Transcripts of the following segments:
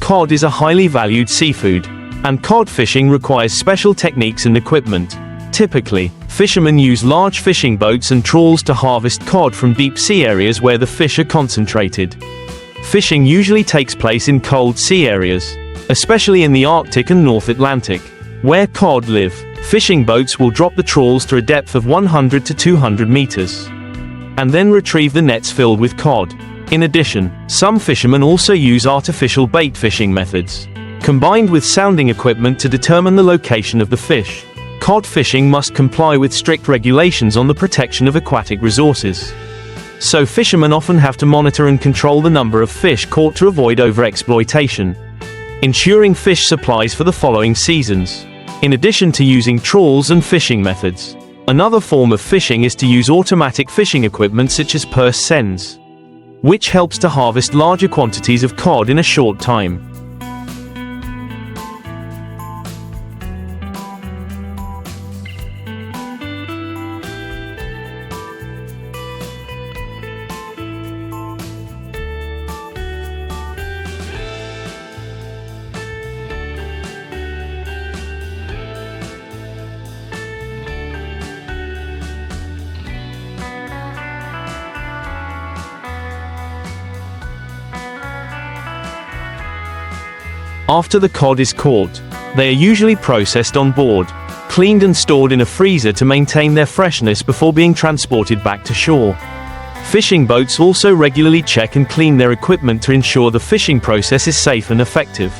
cod is a highly valued seafood, and cod fishing requires special techniques and equipment. Typically, fishermen use large fishing boats and trawls to harvest cod from deep sea areas where the fish are concentrated. Fishing usually takes place in cold sea areas, especially in the Arctic and North Atlantic, where cod live. Fishing boats will drop the trawls to a depth of 100 to 200 meters, and then retrieve the nets filled with cod. In addition, some fishermen also use artificial bait fishing methods, combined with sounding equipment to determine the location of the fish. Cod fishing must comply with strict regulations on the protection of aquatic resources. So fishermen often have to monitor and control the number of fish caught to avoid overexploitation, ensuring fish supplies for the following seasons. In addition to using trawls and fishing methods, another form of fishing is to use automatic fishing equipment such as purse seines, which helps to harvest larger quantities of cod in a short time. After the cod is caught, they are usually processed on board, cleaned and stored in a freezer to maintain their freshness before being transported back to shore. Fishing boats also regularly check and clean their equipment to ensure the fishing process is safe and effective.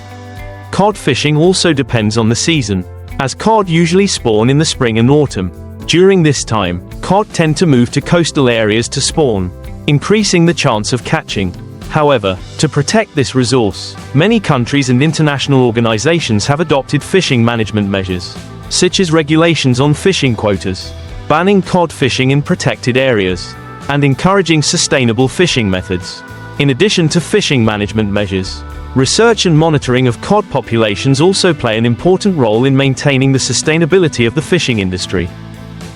Cod fishing also depends on the season, as cod usually spawn in the spring and autumn. During this time, cod tend to move to coastal areas to spawn, increasing the chance of catching. However, to protect this resource, many countries and international organizations have adopted fishing management measures, such as regulations on fishing quotas, banning cod fishing in protected areas, and encouraging sustainable fishing methods. In addition to fishing management measures, research and monitoring of cod populations also play an important role in maintaining the sustainability of the fishing industry.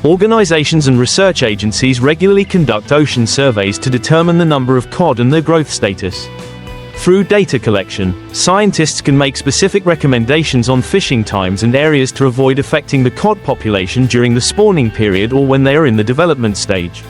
Organizations and research agencies regularly conduct ocean surveys to determine the number of cod and their growth status. Through data collection, scientists can make specific recommendations on fishing times and areas to avoid affecting the cod population during the spawning period or when they are in the development stage.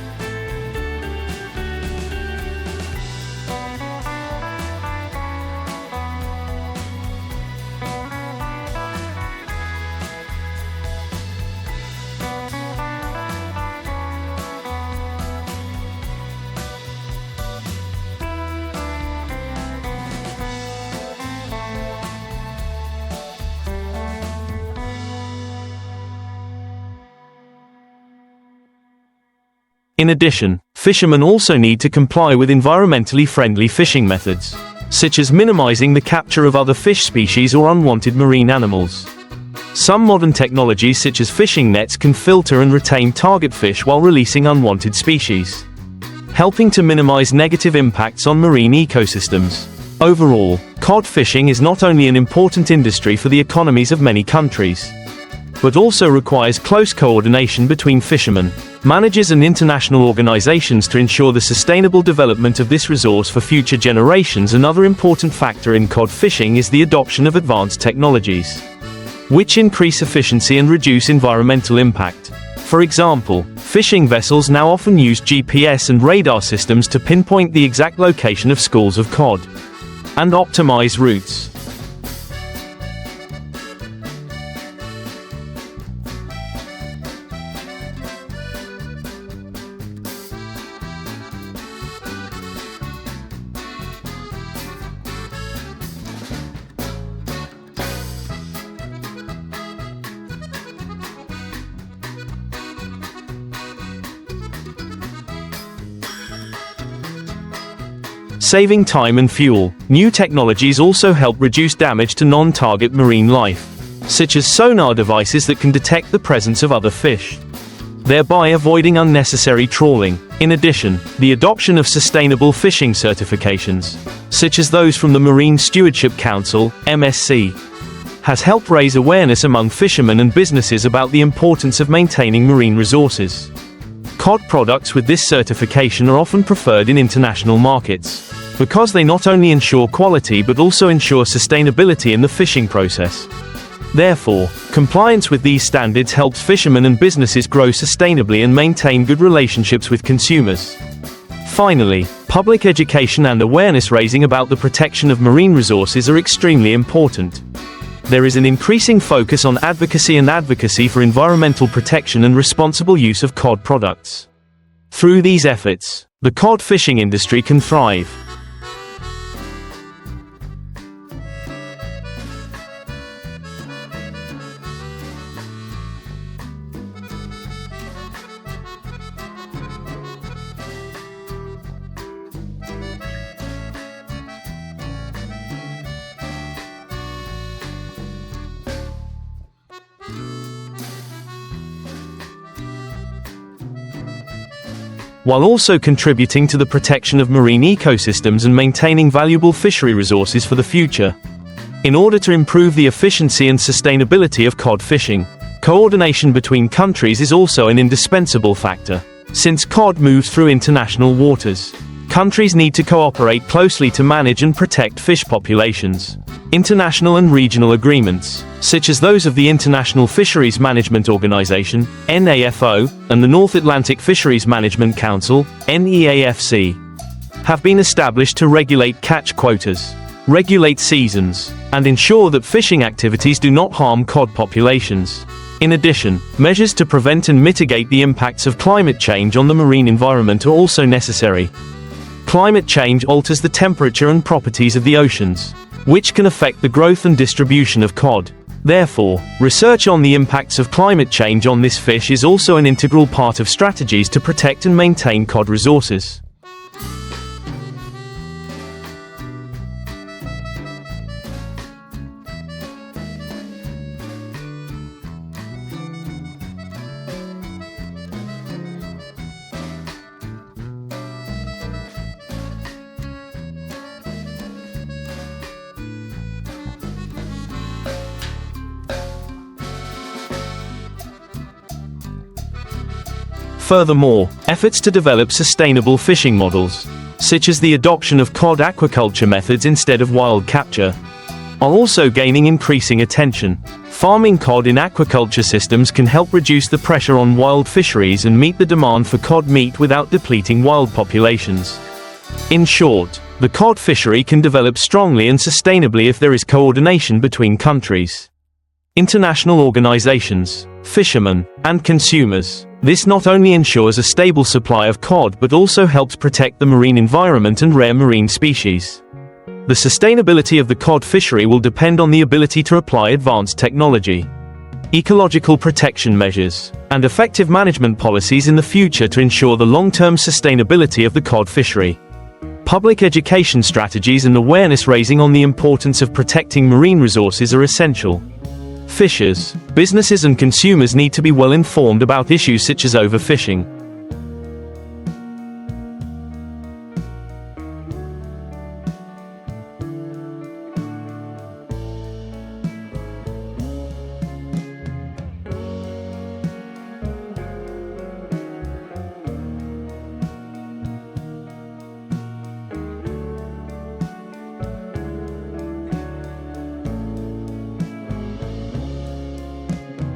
In addition, fishermen also need to comply with environmentally friendly fishing methods, such as minimizing the capture of other fish species or unwanted marine animals. Some modern technologies such as fishing nets can filter and retain target fish while releasing unwanted species, helping to minimize negative impacts on marine ecosystems. Overall, cod fishing is not only an important industry for the economies of many countries, but also requires close coordination between fishermen, managers and international organizations to ensure the sustainable development of this resource for future generations. Another important factor in cod fishing is the adoption of advanced technologies, which increase efficiency and reduce environmental impact. For example, fishing vessels now often use GPS and radar systems to pinpoint the exact location of schools of cod and optimize routes. Saving time and fuel. New technologies also help reduce damage to non-target marine life, such as sonar devices that can detect the presence of other fish, thereby avoiding unnecessary trawling. In addition, the adoption of sustainable fishing certifications, such as those from the Marine Stewardship Council, MSC, has helped raise awareness among fishermen and businesses about the importance of maintaining marine resources. Cod products with this certification are often preferred in international markets, because they not only ensure quality but also ensure sustainability in the fishing process. Therefore, compliance with these standards helps fishermen and businesses grow sustainably and maintain good relationships with consumers. Finally, public education and awareness raising about the protection of marine resources are extremely important. There is an increasing focus on advocacy for environmental protection and responsible use of cod products. Through these efforts, the cod fishing industry can thrive. While also contributing to the protection of marine ecosystems and maintaining valuable fishery resources for the future. In order to improve the efficiency and sustainability of cod fishing, coordination between countries is also an indispensable factor. Since cod moves through international waters, countries need to cooperate closely to manage and protect fish populations. International and regional agreements, such as those of the International Fisheries Management Organization, NAFO, and the North Atlantic Fisheries Management Council, NEAFC, have been established to regulate catch quotas, regulate seasons, and ensure that fishing activities do not harm cod populations. In addition, measures to prevent and mitigate the impacts of climate change on the marine environment are also necessary. Climate change alters the temperature and properties of the oceans, which can affect the growth and distribution of cod. Therefore, research on the impacts of climate change on this fish is also an integral part of strategies to protect and maintain cod resources. Furthermore, efforts to develop sustainable fishing models, such as the adoption of cod aquaculture methods instead of wild capture, are also gaining increasing attention. Farming cod in aquaculture systems can help reduce the pressure on wild fisheries and meet the demand for cod meat without depleting wild populations. In short, the cod fishery can develop strongly and sustainably if there is coordination between countries, international organizations, fishermen, and consumers. This not only ensures a stable supply of cod but also helps protect the marine environment and rare marine species. The sustainability of the cod fishery will depend on the ability to apply advanced technology, ecological protection measures, and effective management policies in the future to ensure the long-term sustainability of the cod fishery. Public education strategies and awareness raising on the importance of protecting marine resources are essential. Fishers, businesses and consumers need to be well informed about issues such as overfishing.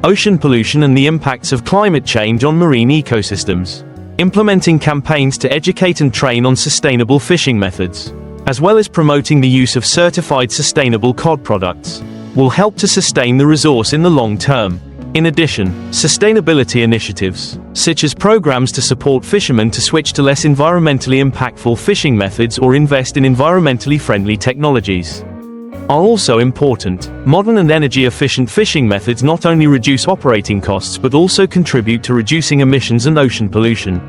Ocean pollution and the impacts of climate change on marine ecosystems. Implementing campaigns to educate and train on sustainable fishing methods, as well as promoting the use of certified sustainable cod products, will help to sustain the resource in the long term. In addition, sustainability initiatives, such as programs to support fishermen to switch to less environmentally impactful fishing methods or invest in environmentally friendly technologies, are also important. Modern and energy-efficient fishing methods not only reduce operating costs but also contribute to reducing emissions and ocean pollution,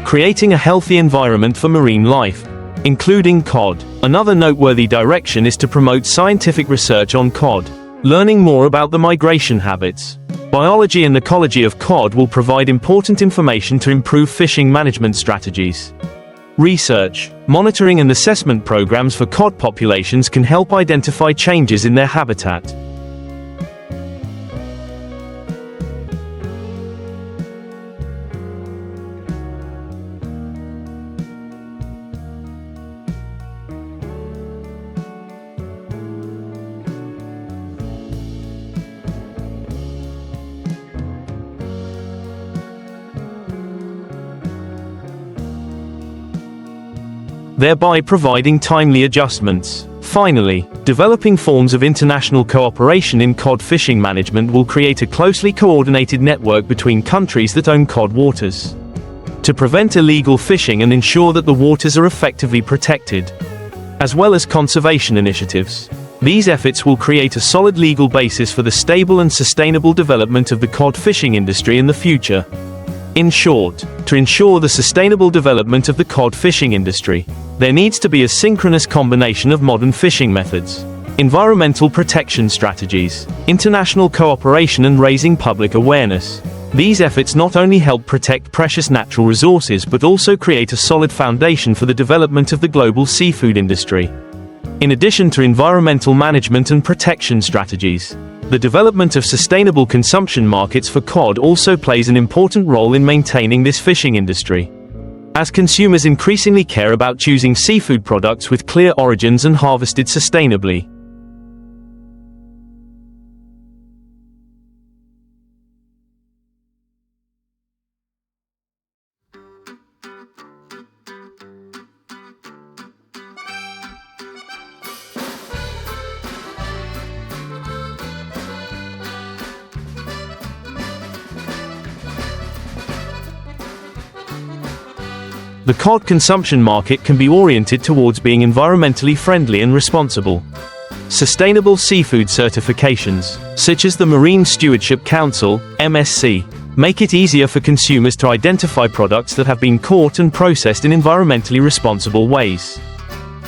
creating a healthy environment for marine life, including cod. Another noteworthy direction is to promote scientific research on cod. Learning more about the migration habits, biology and ecology of cod will provide important information to improve fishing management strategies. Research, monitoring and assessment programs for cod populations can help identify changes in their habitat. thereby providing timely adjustments. Finally, developing forms of international cooperation in cod fishing management will create a closely coordinated network between countries that own cod waters, to prevent illegal fishing and ensure that the waters are effectively protected, as well as conservation initiatives. These efforts will create a solid legal basis for the stable and sustainable development of the cod fishing industry in the future. In short, to ensure the sustainable development of the cod fishing industry, there needs to be a synchronous combination of modern fishing methods, environmental protection strategies, international cooperation and raising public awareness. These efforts not only help protect precious natural resources but also create a solid foundation for the development of the global seafood industry. In addition to environmental management and protection strategies, the development of sustainable consumption markets for cod also plays an important role in maintaining this fishing industry, as consumers increasingly care about choosing seafood products with clear origins and harvested sustainably. The cod consumption market can be oriented towards being environmentally friendly and responsible. Sustainable seafood certifications, such as the Marine Stewardship Council (MSC), make it easier for consumers to identify products that have been caught and processed in environmentally responsible ways,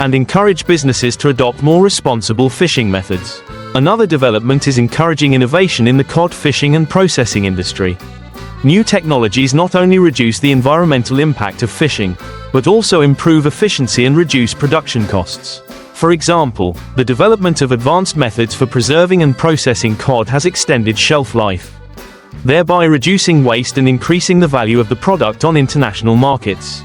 and encourage businesses to adopt more responsible fishing methods. Another development is encouraging innovation in the cod fishing and processing industry. New technologies not only reduce the environmental impact of fishing, but also improve efficiency and reduce production costs. For example, the development of advanced methods for preserving and processing cod has extended shelf life, thereby reducing waste and increasing the value of the product on international markets.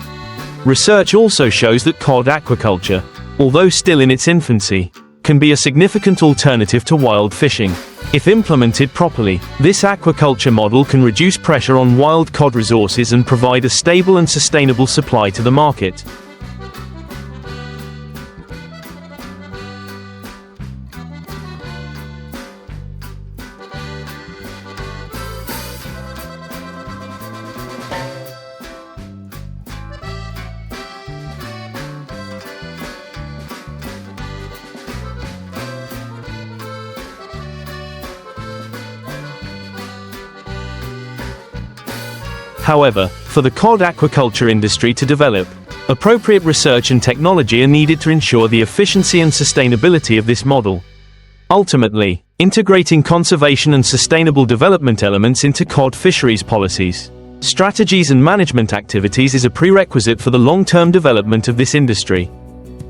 Research also shows that cod aquaculture, although still in its infancy, can be a significant alternative to wild fishing. If implemented properly, this aquaculture model can reduce pressure on wild cod resources and provide a stable and sustainable supply to the market. However, for the cod aquaculture industry to develop, appropriate research and technology are needed to ensure the efficiency and sustainability of this model. Ultimately, integrating conservation and sustainable development elements into cod fisheries policies, strategies and management activities is a prerequisite for the long-term development of this industry.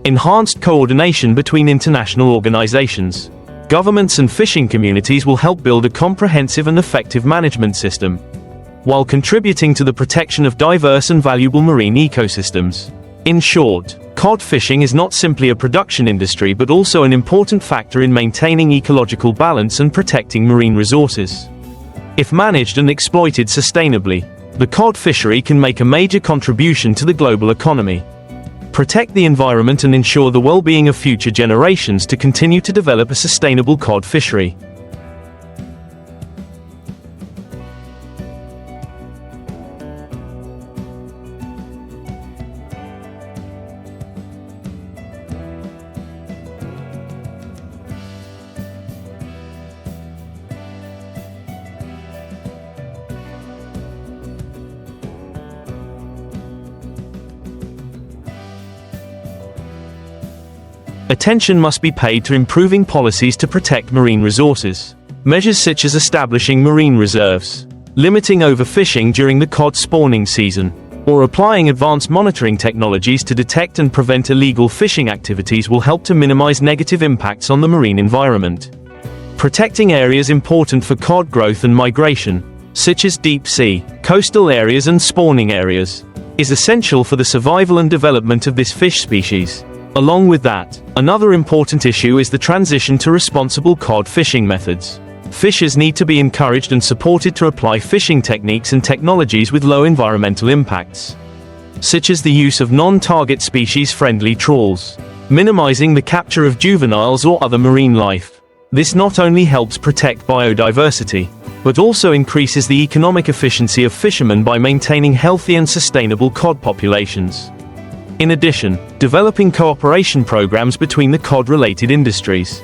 Enhanced coordination between international organizations, governments and fishing communities will help build a comprehensive and effective management system, while contributing to the protection of diverse and valuable marine ecosystems. In short, cod fishing is not simply a production industry but also an important factor in maintaining ecological balance and protecting marine resources. If managed and exploited sustainably, the cod fishery can make a major contribution to the global economy, protect the environment and ensure the well-being of future generations to continue to develop a sustainable cod fishery. Attention must be paid to improving policies to protect marine resources. Measures such as establishing marine reserves, limiting overfishing during the cod spawning season, or applying advanced monitoring technologies to detect and prevent illegal fishing activities will help to minimize negative impacts on the marine environment. Protecting areas important for cod growth and migration, such as deep sea, coastal areas and spawning areas, is essential for the survival and development of this fish species. Along with that, another important issue is the transition to responsible cod fishing methods. Fishers need to be encouraged and supported to apply fishing techniques and technologies with low environmental impacts, such as the use of non-target species-friendly trawls, minimizing the capture of juveniles or other marine life. This not only helps protect biodiversity, but also increases the economic efficiency of fishermen by maintaining healthy and sustainable cod populations. In addition, developing cooperation programs between the cod-related industries.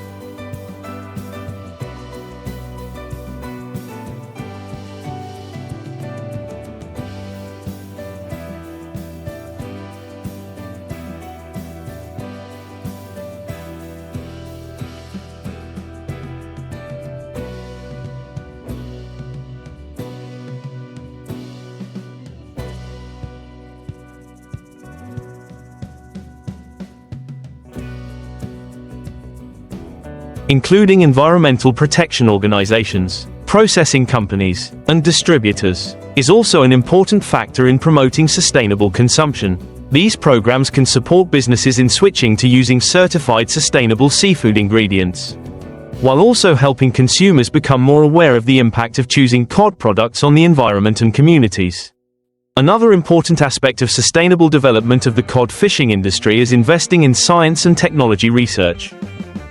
Including environmental protection organizations, processing companies, and distributors, is also an important factor in promoting sustainable consumption. These programs can support businesses in switching to using certified sustainable seafood ingredients, while also helping consumers become more aware of the impact of choosing cod products on the environment and communities. Another important aspect of sustainable development of the cod fishing industry is investing in science and technology research.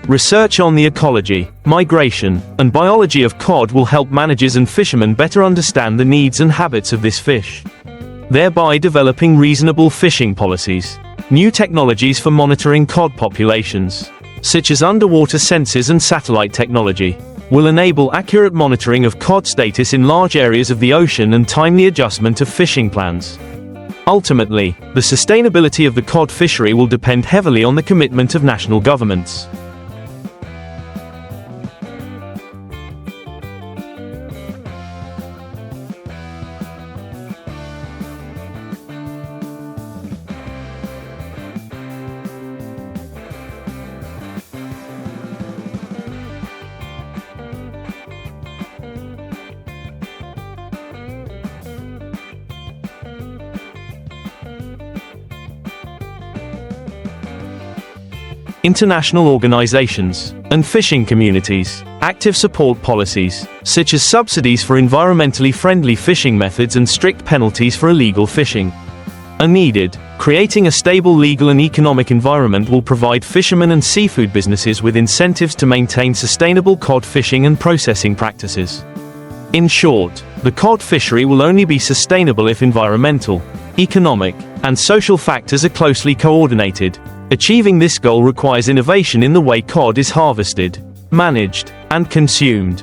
Research on the ecology, migration, and biology of cod will help managers and fishermen better understand the needs and habits of this fish, thereby developing reasonable fishing policies. New technologies for monitoring cod populations, such as underwater sensors and satellite technology, will enable accurate monitoring of cod status in large areas of the ocean and timely adjustment of fishing plans. Ultimately, the sustainability of the cod fishery will depend heavily on the commitment of national governments. International organizations and fishing communities, active support policies, such as subsidies for environmentally friendly fishing methods and strict penalties for illegal fishing, are needed. Creating a stable legal and economic environment will provide fishermen and seafood businesses with incentives to maintain sustainable cod fishing and processing practices. In short, the cod fishery will only be sustainable if environmental, economic, and social factors are closely coordinated. Achieving this goal requires innovation in the way cod is harvested, managed, and consumed.